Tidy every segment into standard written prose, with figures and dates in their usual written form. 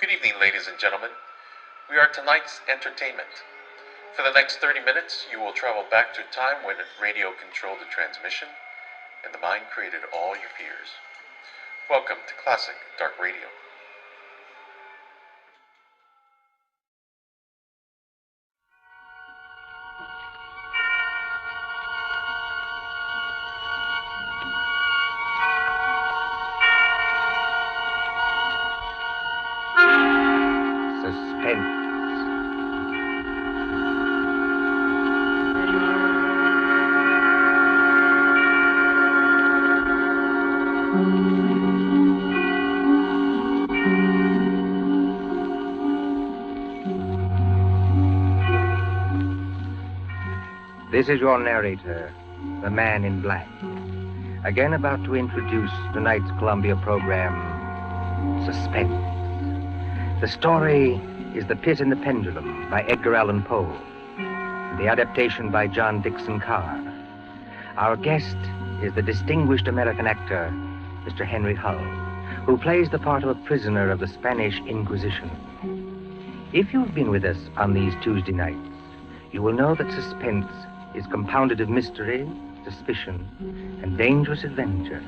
Good evening, ladies and gentlemen. We are tonight's entertainment. For the next 30 minutes, you will travel back to a time when radio controlled the transmission and the mind created all your fears. Welcome to Classic Dark Radio. Suspense. This is your narrator, the Man in Black, again about to introduce tonight's Columbia program, Suspense. The story is The Pit and the Pendulum by Edgar Allan Poe, the adaptation by John Dixon Carr. Our guest is the distinguished American actor, Mr. Henry Hull, who plays the part of a prisoner of the Spanish Inquisition. If you've been with us on these Tuesday nights, you will know that Suspense is compounded of mystery, suspicion, and dangerous adventure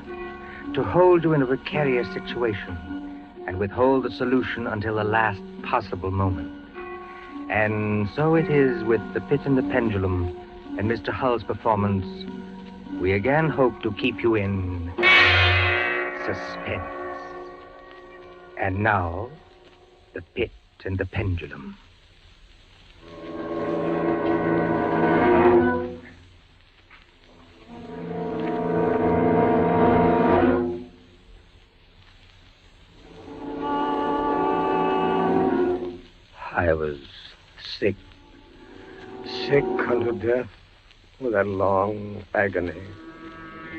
to hold you in a precarious situation and withhold the solution until the last possible moment. And so it is with The Pit and the Pendulum and Mr. Hull's performance. We again hope to keep you in suspense. And now, The Pit and the Pendulum. I was sick unto death with that long agony.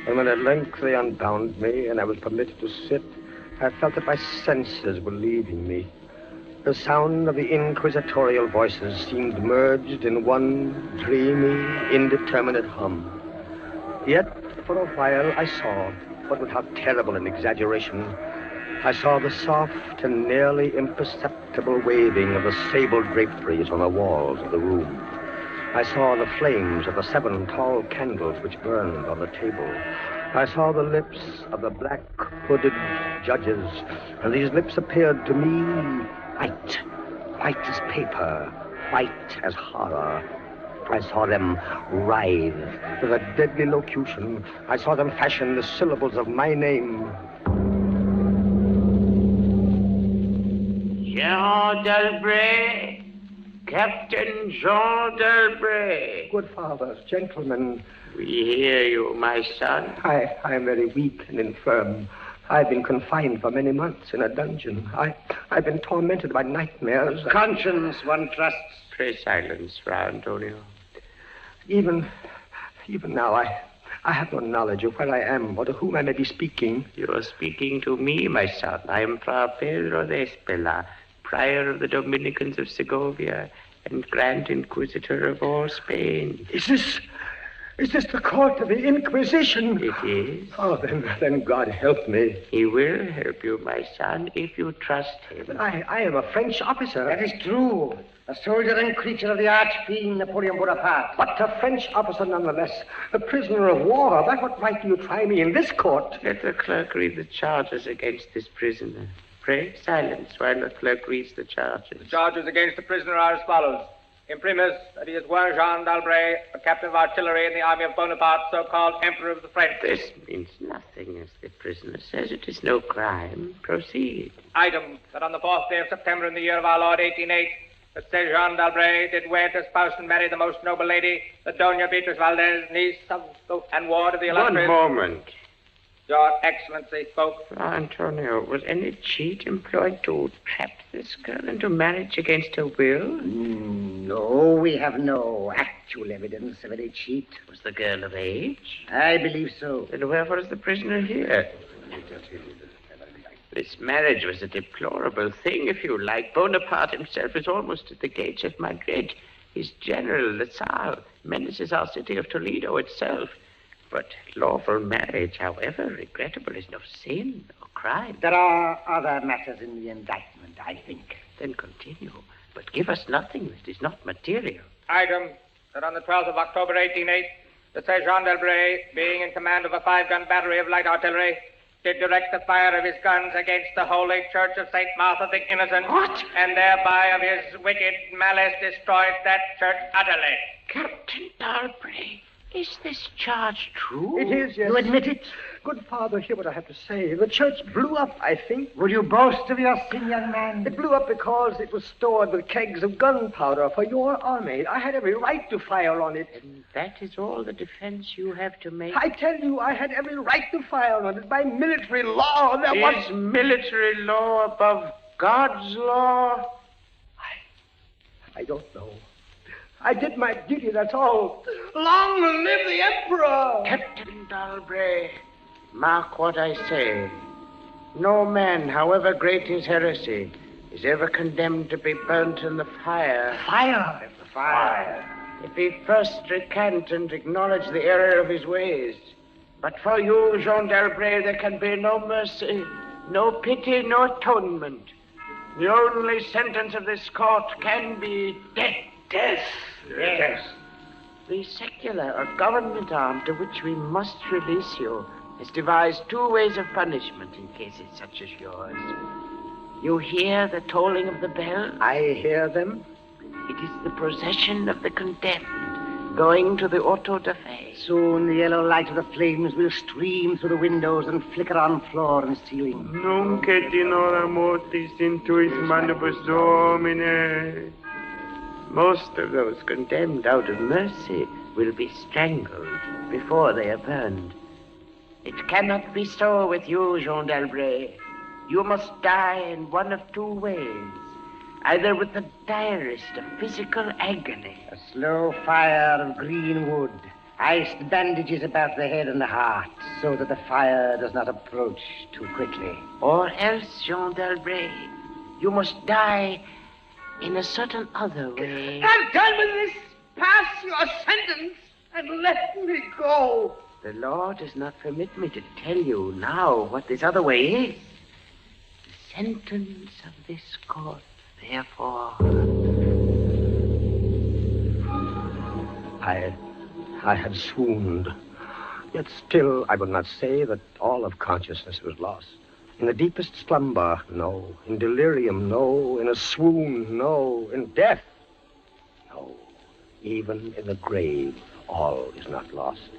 And when at length they unbound me and I was permitted to sit, I felt that my senses were leaving me. The sound of the inquisitorial voices seemed merged in one dreamy, indeterminate hum. Yet, for a while, I saw, but without terrible an exaggeration, I saw the soft and nearly imperceptible waving of the sable draperies on the walls of the room. I saw the flames of the 7 tall candles which burned on the table. I saw the lips of the black hooded judges, and these lips appeared to me white as paper, white as horror. I saw them writhe with a deadly locution. I saw them fashion the syllables of my name. Jean d'Albret, Captain Jean d'Albret. Good fathers, gentlemen. We hear you, my son. I am very weak and infirm. I've been confined for many months in a dungeon. I've been tormented by nightmares. Conscience, one trusts. Pray silence, Fra Antonio. Even now, I have no knowledge of where I am or to whom I may be speaking. You are speaking to me, my son. I am Fra Pedro de Espela, prior of the Dominicans of Segovia and Grand Inquisitor of all Spain. Is this the court of the Inquisition? It is. Oh, then God help me. He will help you, my son, if you trust him. But I am a French officer. That is true. A soldier and creature of the arch-fiend Napoleon Bonaparte. But a French officer nonetheless. A prisoner of war. By what right do you try me in this court? Let the clerk read the charges against this prisoner. Pray silence while the clerk reads the charges. The charges against the prisoner are as follows. Imprimis, that he is one Jean d'Albret, a captain of artillery in the army of Bonaparte, so-called Emperor of the French. This means nothing, as the prisoner says. It is no crime. Proceed. Item, that on the 4th day of September in the year of our Lord 1808, that said Jean d'Albret did wed, espouse, and marry the most noble lady, the Doña Beatriz Valdez, niece of and ward of the illustrious... One moment. Your Excellency spoke. Fra Antonio, was any cheat employed to trap this girl into marriage against her will? No, we have no actual evidence of any cheat. Was the girl of age? I believe so. Then wherefore is the prisoner here? This marriage was a deplorable thing, if you like. Bonaparte himself is almost at the gates of Madrid. His general, the Tsar, menaces our city of Toledo itself. But lawful marriage, however regrettable, is no sin or crime. There are other matters in the indictment, I think. Then continue, but give us nothing that is not material. Item, that on the 12th of October, 1808, the Sergeant d'Albret, being in command of a 5-gun battery of light artillery, did direct the fire of his guns against the Holy Church of St. Martha the Innocent. What? And thereby of his wicked malice destroyed that church utterly. Captain D'Albret, is this charge true? It is, yes. You admit it? Good father, hear what I have to say. The church blew up, I think. Would you boast of your sin, young man? It blew up because it was stored with kegs of gunpowder for your army. I had every right to fire on it. And that is all the defense you have to make? I tell you, I had every right to fire on it by military law. There was... Is military law above God's law? I don't know. I did my duty, that's all. Long live the Emperor! Captain D'Albret, mark what I say. No man, however great his heresy, is ever condemned to be burnt in the fire. Fire! Fire! If he first recant and acknowledge the error of his ways. But for you, Jean d'Albret, there can be no mercy, no pity, no atonement. The only sentence of this court can be death. Death! Yes. The secular or government arm to which we must release you has devised 2 ways of punishment in cases such as yours. You hear the tolling of the bell? I hear them. It is the procession of the condemned going to the auto da fe. Soon the yellow light of the flames will stream through the windows and flicker on floor and ceiling. Nunc et in hora mortis intuit manibus Domine. Most of those condemned out of mercy will be strangled before they are burned. It cannot be so with you, Jean d'Albret. You must die in one of 2 ways. Either with the direst of physical agony. A slow fire of green wood, iced bandages about the head and the heart, so that the fire does not approach too quickly. Or else, Jean d'Albret, you must die in a certain other way. I'm done with this. Pass your sentence and let me go. The law does not permit me to tell you now what this other way is. The sentence of this court, therefore. I had swooned. Yet still, I would not say that all of consciousness was lost. In the deepest slumber, no. In delirium, no. In a swoon, no. In death, no. Even in the grave, all is not lost.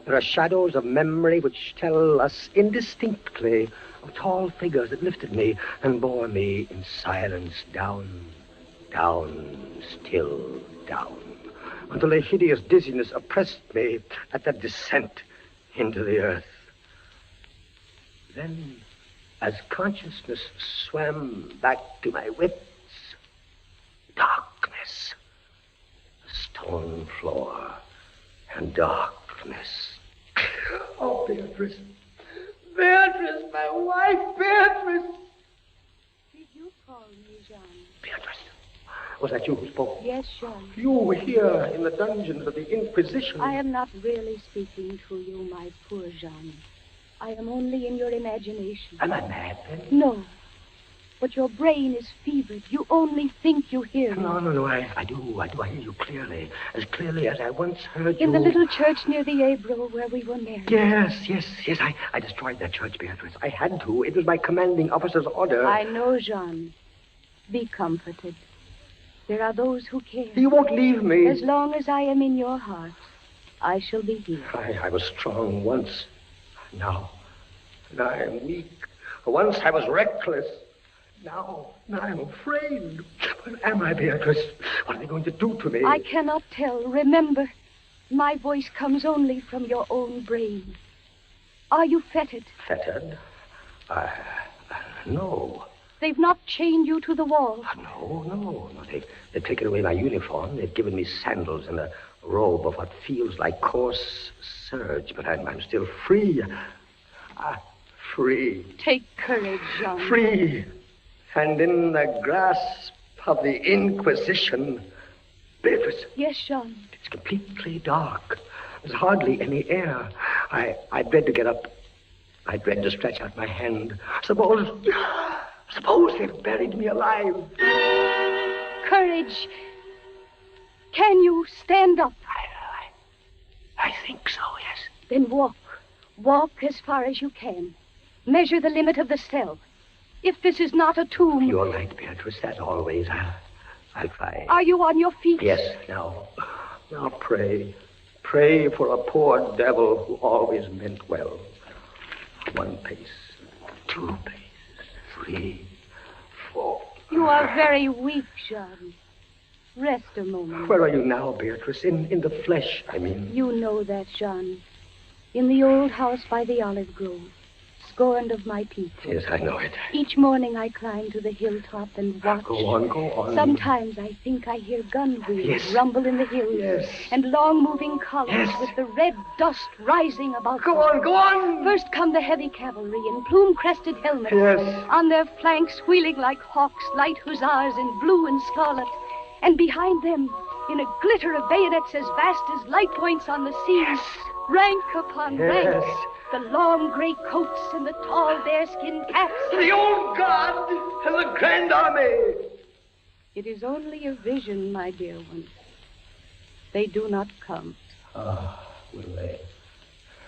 There are shadows of memory which tell us indistinctly of tall figures that lifted me and bore me in silence down, down, still down, until a hideous dizziness oppressed me at the descent into the earth. Then, as consciousness swam back to my wits, darkness, a stone floor, and darkness. Oh, Beatrice. Beatrice, my wife, Beatrice. Did you call me, Jean? Beatrice, was that you who spoke? Yes, Jean. You were here in the dungeons of the Inquisition. I am not really speaking to you, my poor Jean. I am only in your imagination. Am I mad, then? No. But your brain is fevered. You only think you hear me. No, I do. I hear you clearly. As clearly as I once heard you. In the little church near the Ebro where we were married. Yes. I destroyed that church, Beatrice. I had to. It was my commanding officer's order. I know, Jean. Be comforted. There are those who care. You won't leave me. As long as I am in your heart, I shall be here. I was strong once. Now I am weak. Once I was reckless. Now I'm afraid. What am I, Beatrice? What are they going to do to me? I cannot tell. Remember, my voice comes only from your own brain. Are you fettered? Fettered? No. They've not chained you to the wall. No. They've taken away my uniform. They've given me sandals and a robe of what feels like coarse serge, but I'm still free. Free. Take courage, Jean. Free. And in the grasp of the Inquisition. Beatrice. Yes, Jean. It's completely dark. There's hardly any air. I dread to get up. I dread to stretch out my hand. Suppose they've buried me alive. Courage. Can you stand up? I think so, yes. Then walk. Walk as far as you can. Measure the limit of the cell. If this is not a tomb... You're right, Beatrice, as always. I'll try. Are you on your feet? Yes, now pray. Pray for a poor devil who always meant well. 1 pace, 2 paces, 3, 4. You are very weak, Jean. Rest a moment. Where are you now, Beatrice? In the flesh, I mean. You know that, Jean. In the old house by the olive grove. Scorned of my people. Yes, I know it. Each morning I climb to the hilltop and watch. Go on. Sometimes I think I hear gun wheels rumble in the hills. Yes. And long-moving columns with the red dust rising about Go them. on, go on. First come the heavy cavalry in plume-crested helmets. Yes. On their flanks, wheeling like hawks, light hussars in blue and scarlet. And behind them, in a glitter of bayonets as vast as light points on the sea, rank upon rank, the long gray coats and the tall bearskin caps. The old guard and the grand army. It is only a vision, my dear one. They do not come. Will they?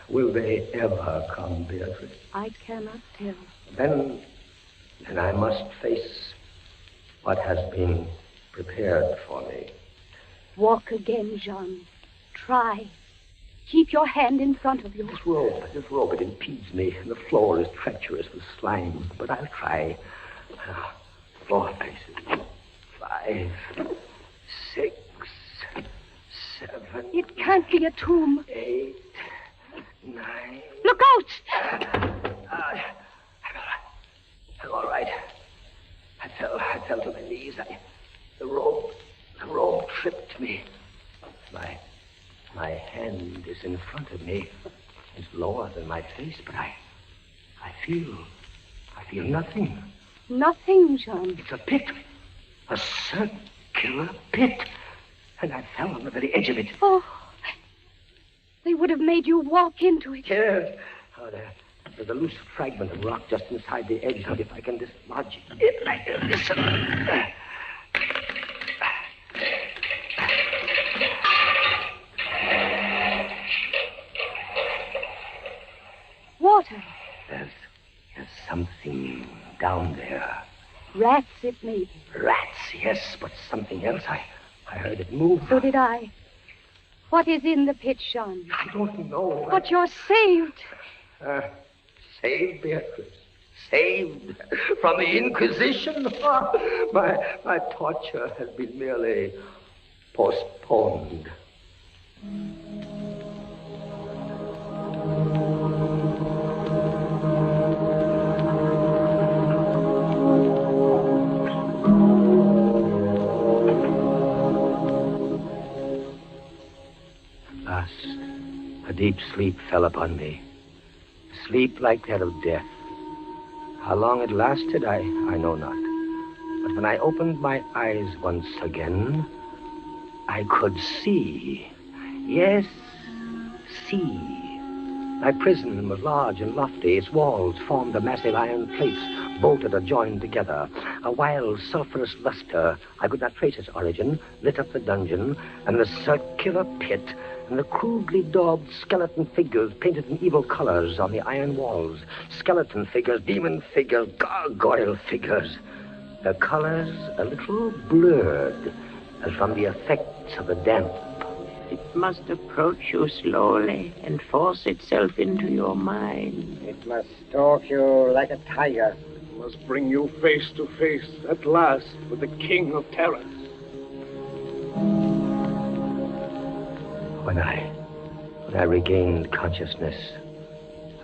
Will they ever come, Beatrice? I cannot tell. Then I must face what has been prepared for me. Walk again, Jean. Try. Keep your hand in front of you. This rope, it impedes me. The floor is treacherous with slime, but I'll try. 4 paces. 5, 6, 7. It can't be a tomb. 8, 9. Look out! I'm all right. I fell to my knees. The rope tripped me. My hand is in front of me. It's lower than my face, but I feel nothing. Nothing, Jean. It's a pit. A circular pit. And I fell on the very edge of it. Oh, they would have made you walk into it. Yes. Oh, there's a loose fragment of rock just inside the edge. Now, if I can dislodge it like this. Water. There's something down there. Rats, it may be. Rats, yes, but something else. I heard it move. So did I. What is in the pit, Jean? I don't know. But you're saved. Saved, Beatrice. Saved from the Inquisition. My torture has been merely postponed. A deep sleep fell upon me. Sleep like that of death. How long it lasted, I know not. But when I opened my eyes once again, I could see. Yes, see. My prison was large and lofty. Its walls formed of massive iron plates, bolted or joined together. A wild, sulphurous luster, I could not trace its origin, lit up the dungeon, and the circular pit, and the crudely daubed skeleton figures painted in evil colors on the iron walls. Skeleton figures, demon figures, gargoyle figures. Their colors a little blurred, as from the effects of the damp. It must approach you slowly and force itself into your mind. It must stalk you like a tiger. It must bring you face to face, at last, with the king of terrors. When I regained consciousness,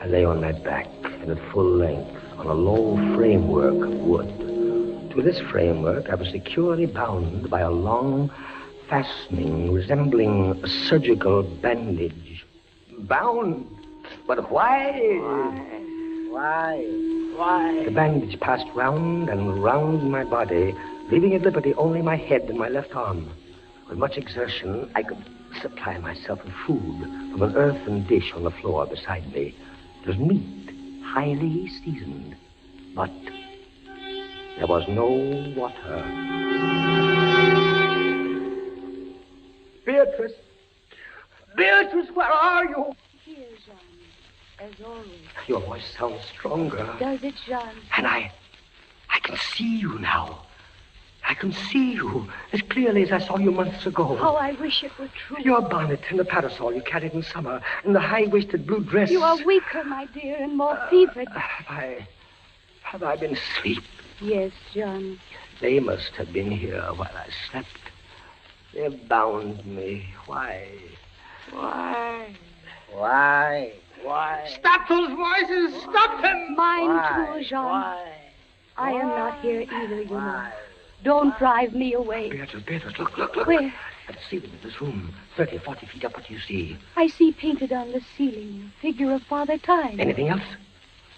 I lay on my back and at full length on a low framework of wood. To this framework, I was securely bound by a long fastening resembling a surgical bandage. Bound? But why? Why? The bandage passed round and round my body, leaving at liberty only my head and my left arm. With much exertion, I could supply myself with food from an earthen dish on the floor beside me. It was meat, highly seasoned, but there was no water. Beatrice! Beatrice, where are you? Here, Jean, as always. Your voice sounds stronger. Does it, Jean? And I can see you now. I can see you as clearly as I saw you months ago. How I wish it were true. Your bonnet and the parasol you carried in summer, and the high-waisted blue dress. You are weaker, my dear, and more fevered. Have I been asleep? Yes, Jean. They must have been here while I slept. They bound me. Why? Why? Stop those voices! Stop them! Mine too, Jean. I am not here either, you know. Don't drive me away. Beatrice, look. Where? At the ceiling of this room, 30, 40 feet up, what do you see? I see painted on the ceiling a figure of Father Time. Anything else?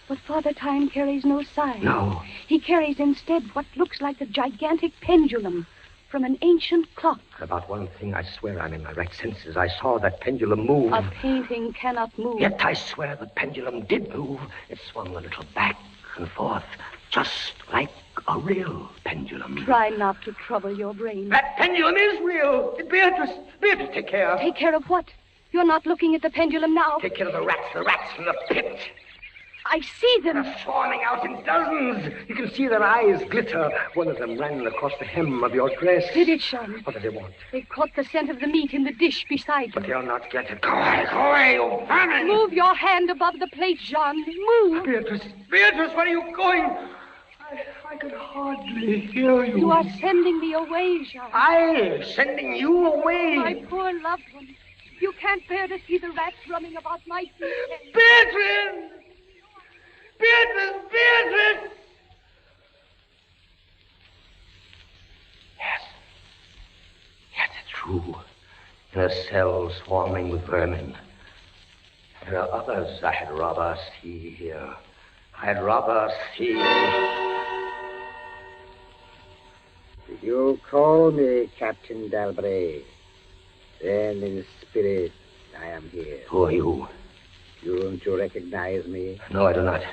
But Father Time carries no sign. No. He carries instead what looks like a gigantic pendulum from an ancient clock. About one thing, I swear I'm in my right senses. I saw that pendulum move. A painting cannot move. Yet I swear the pendulum did move. It swung a little back and forth, just like a real pendulum. Try not to trouble your brain. That pendulum is real. Beatrice, take care. Take care of what? You're not looking at the pendulum now. Take care of the rats from the pit. I see them. They're swarming out in dozens. You can see their eyes glitter. One of them ran across the hem of your dress. Did it, Sean? What did they want? They caught the scent of the meat in the dish beside But you. they'll not get it. Go away, you vermin! Move your hand above the plate, Jean. Move. Beatrice, where are you going? I can hardly hear you. You are sending me away, Jean. I'm sending you away. My poor loved one. You can't bear to see the rats running about my feet. Beatrice! Beatrice! Yes, it's true. In a cell swarming with vermin. There are others I had rather see here. I'd rather see... Did you call me Captain Dalbray? Then in spirit I am here. Who are you? Don't you recognize me? No, I do not.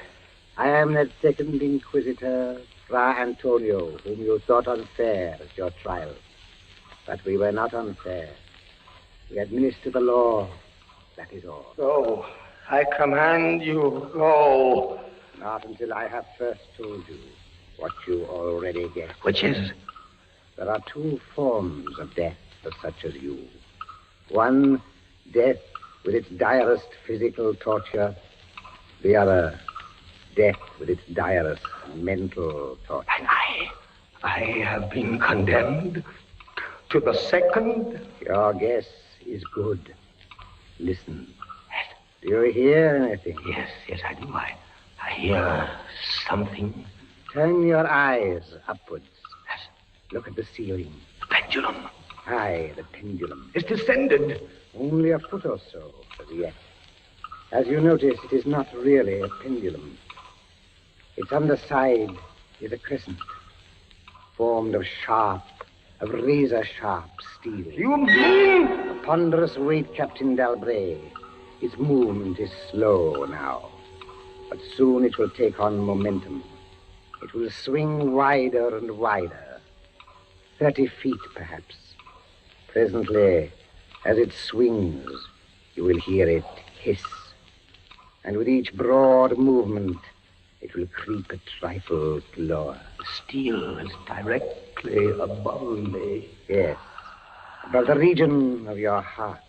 I am that second Inquisitor, Fra Antonio, whom you thought unfair at your trial. But we were not unfair. We administer the law, that is all. Go. I command you, go. Not until I have first told you what you already guess. Which is? There are two forms of death for such as you. One, death with its direst physical torture. The other, death with its direst mental torture. And I have been condemned to the second? Your guess is good. Listen. Do you hear anything? Yes, I do. I hear something. Turn your eyes upwards. Look at the ceiling. The pendulum. Aye, the pendulum. It's descended. Only a foot or so as yet. As you notice, it is not really a pendulum. Its underside is a crescent, formed of razor-sharp steel. You mean? A ponderous weight, Captain Dalbray. Its movement is slow now, but soon it will take on momentum. It will swing wider and wider, 30 feet perhaps. Presently, as it swings, you will hear it hiss. And with each broad movement, it will creep a trifle lower. The steel is directly above me. Yes, above the region of your heart.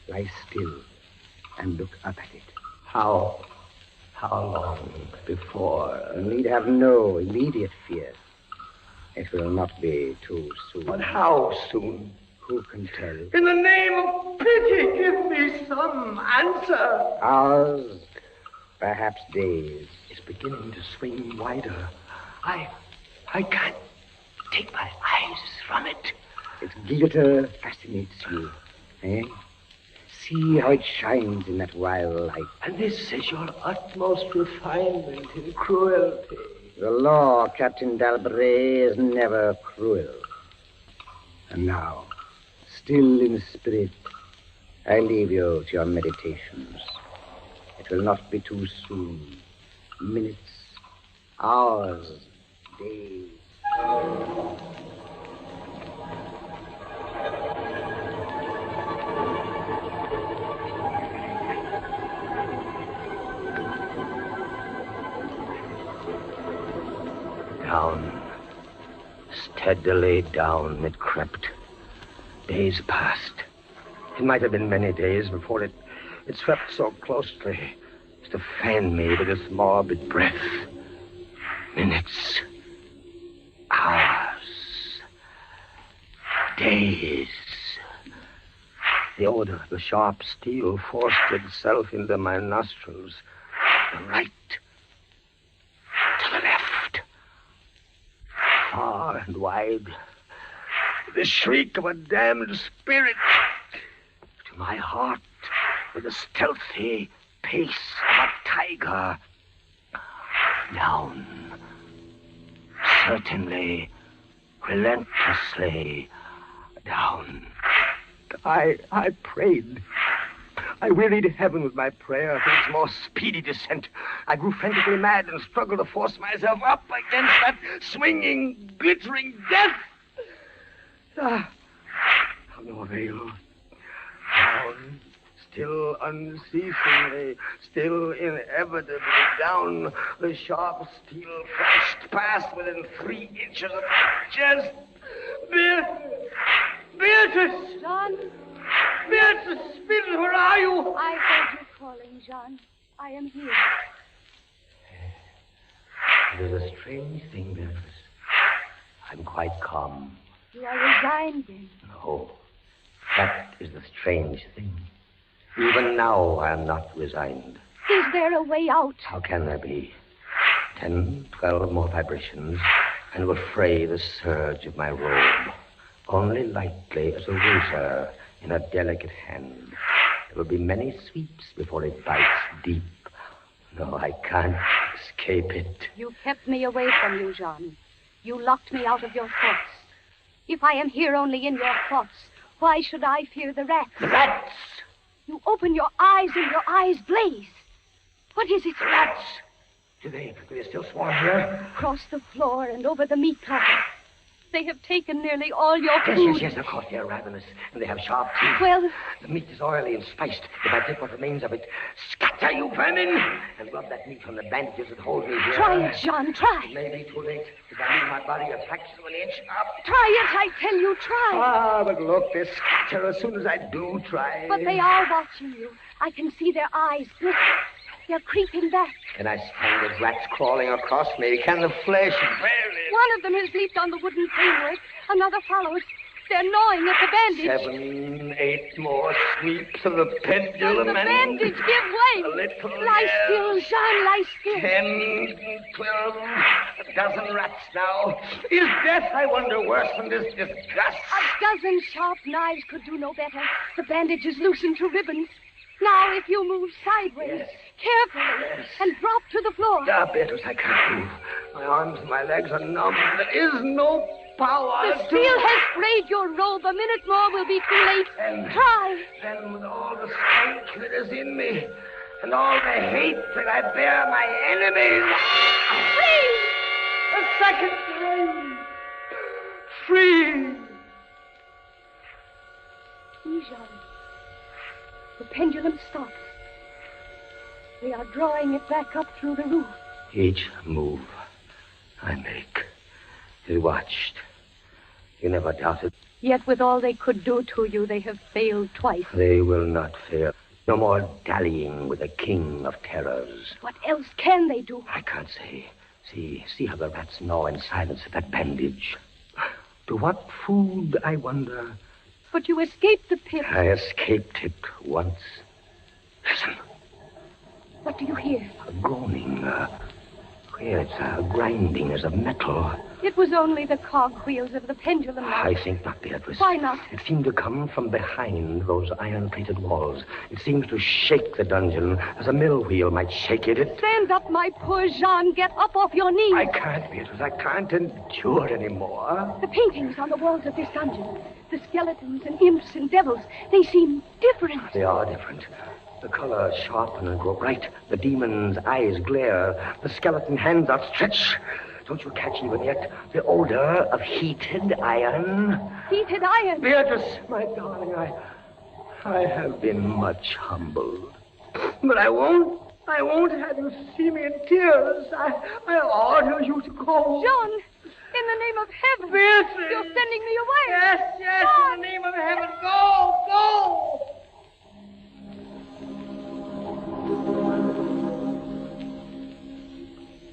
Lie still and look up at it. How long before? You need have no immediate fear. It will not be too soon. But how soon? Who can tell? In the name of pity, give me some answer. Hours, perhaps days. It's beginning to swing wider. I can't take my eyes from it. Its glitter fascinates you, eh? See how it shines in that wild light. And this is your utmost refinement in cruelty. The law, Captain Dalbray, is never cruel. And now, still in spirit, I leave you to your meditations. It will not be too soon minutes, hours, days. Down. Steadily down it crept. Days passed. It might have been many days before it swept so closely as to fan me with its morbid breath. Minutes. Hours. Days. The odor of the sharp steel forced itself into my nostrils. To the right. To the left. Far and wide. The shriek of a damned spirit. To my heart, with the stealthy pace of a tiger. Down. Certainly, relentlessly down. I prayed. I wearied heaven with my prayer for its more speedy descent. I grew frantically mad and struggled to force myself up against that swinging, glittering death. Of no avail. Down, still unceasingly, still inevitably down, the sharp steel flashed past within 3 inches of my chest. Beatrice! John? Beatrice, Beatrice, where are you? I heard you calling, John. I am here. It is a strange thing, Beatrice. I'm quite calm. You are resigned, then? No, that is the strange thing. Even now, I am not resigned. Is there a way out? How can there be? 10, 12 more vibrations, and will fray the serge of my robe. Only lightly as a razor in a delicate hand. There will be many sweeps before it bites deep. No, I can't escape it. You kept me away from you, John. You locked me out of your thoughts. If I am here only in your thoughts, why should I fear the rats? The rats! You open your eyes and your eyes blaze. What is it? Rats! Do they still swarm here? Across the floor and over the meat closet. They have taken nearly all your food. Yes, of course, they're ravenous, and they have sharp teeth. Well... The meat is oily and spiced. If I take what remains of it, scatter, you vermin! And rub that meat from the bandages that hold me here. Try it, John, try. It may be too late. If I leave my body a fraction of an inch up. Try it, I tell you, try. Ah, but look, they scatter as soon as I do try. But they are watching you. I can see their eyes glitter. They're creeping back. Can I stand the rats crawling across me? Can the flesh bear it? One of them has leaped on the wooden framework. Another follows. They're gnawing at the bandage. 7, 8 more sweeps of the pendulum. The bandage, give way. A little, lie still, Jean, lie still. 10, 12, a dozen rats now. Is death, I wonder, worse than this disgust? A dozen sharp knives could do no better. The bandage is loosened to ribbons. Now, if you move sideways, carefully, and drop to the floor. Ah, Beatrice, I can't move. My arms and my legs are numb. There is no power. The steel has sprayed your robe. A minute more will be too late. Try. Then, with all the strength that is in me, and all the hate that I bear my enemies... Free! A second time. Free! Jean. The pendulum stops. They are drawing it back up through the roof. Each move I make is watched. You never doubted. Yet with all they could do to you, they have failed twice. They will not fail. No more dallying with the king of terrors. What else can they do? I can't say. See how the rats gnaw in silence at that bandage. To what food, I wonder? But you escaped the pit. I escaped it once. Listen. What do you hear? A groaning. It's a grinding as of metal. It was only the cogwheels of the pendulum. I think not, Beatrice. Why not? It seemed to come from behind those iron-plated walls. It seems to shake the dungeon as a mill wheel might shake it. Stand up, my poor Jean. Get up off your knees. I can't, Beatrice. I can't endure anymore. The paintings on the walls of this dungeon, the skeletons and imps and devils, they seem different. They are different. The colors sharpen and grow bright. The demon's eyes glare. The skeleton hands outstretch. Don't you catch even yet the odor of heated iron? Heated iron? Beatrice, my darling, I have been much humbled. But I won't have you see me in tears. I order you to go. John, in the name of heaven. Beatrice! You're sending me away. Yes, John. In the name of heaven. Go!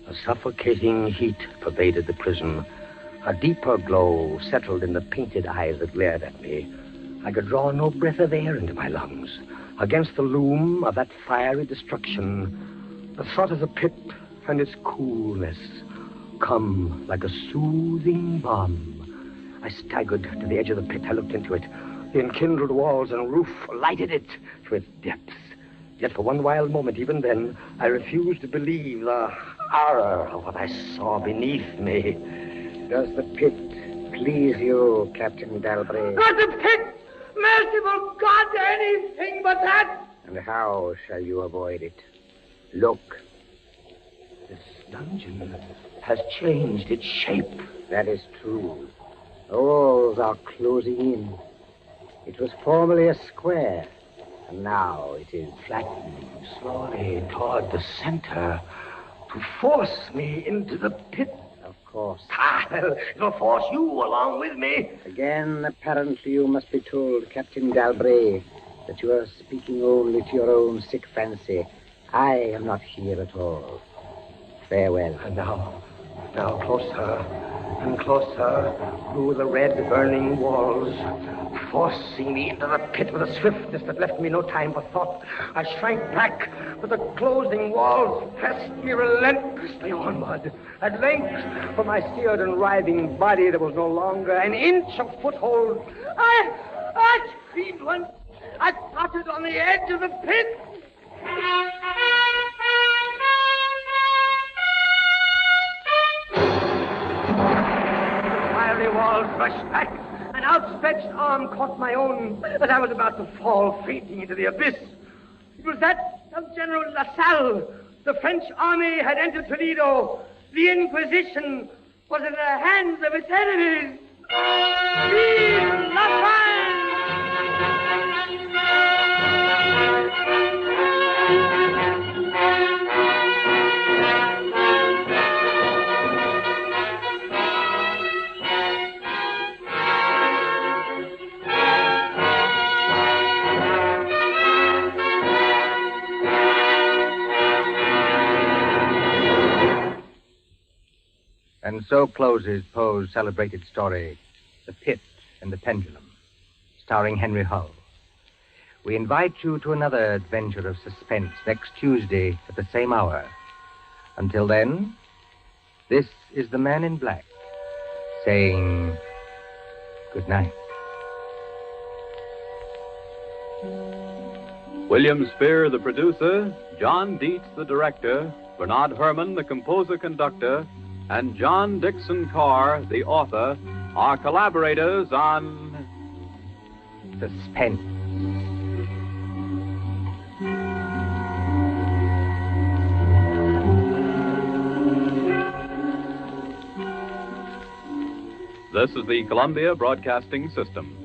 A suffocating heat pervaded the prison. A deeper glow settled in the painted eyes that glared at me. I could draw no breath of air into my lungs. Against the loom of that fiery destruction, the thought of the pit and its coolness come like a soothing balm. I staggered to the edge of the pit. I looked into it. The enkindled walls and roof lighted it to its depths. Yet for one wild moment, even then, I refused to believe the horror of what I saw beneath me. Does the pit please you, Captain Dalbray? Not the pit! Merciful God, anything but that! And how shall you avoid it? Look. This dungeon has changed its shape. That is true. The walls are closing in. It was formerly a square, and now it is Flattening slowly toward the center to force me into the pit. Of course. It'll force you along with me. Again, apparently you must be told, Captain Dalbray, that you are speaking only to your own sick fancy. I am not here at all. Farewell. And now closer and closer through the red burning walls, forcing me into the pit with a swiftness that left me no time for thought. I shrank back, but the closing walls pressed me relentlessly onward. At length, for my seared and writhing body, there was no longer an inch of foothold. I screamed once. I tottered on the edge of the pit. The walls rushed back. An outstretched arm caught my own as I was about to fall fainting into the abyss. It was that of General LaSalle. The French army had entered Toledo. The Inquisition was in the hands of its enemies. Vive la France! And so closes Poe's celebrated story, The Pit and the Pendulum, starring Henry Hull. We invite you to another adventure of suspense next Tuesday at the same hour. Until then, this is the Man in Black saying good night. William Spear, the producer, John Dietz, the director, Bernard Herrmann, the composer-conductor, and John Dixon Carr, the author, are collaborators on Suspense. This is the Columbia Broadcasting System.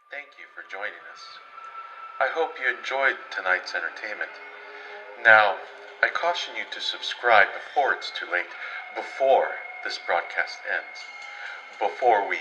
Thank you for joining us. I hope you enjoyed tonight's entertainment. Now, I caution you to subscribe before it's too late, before this broadcast ends, before we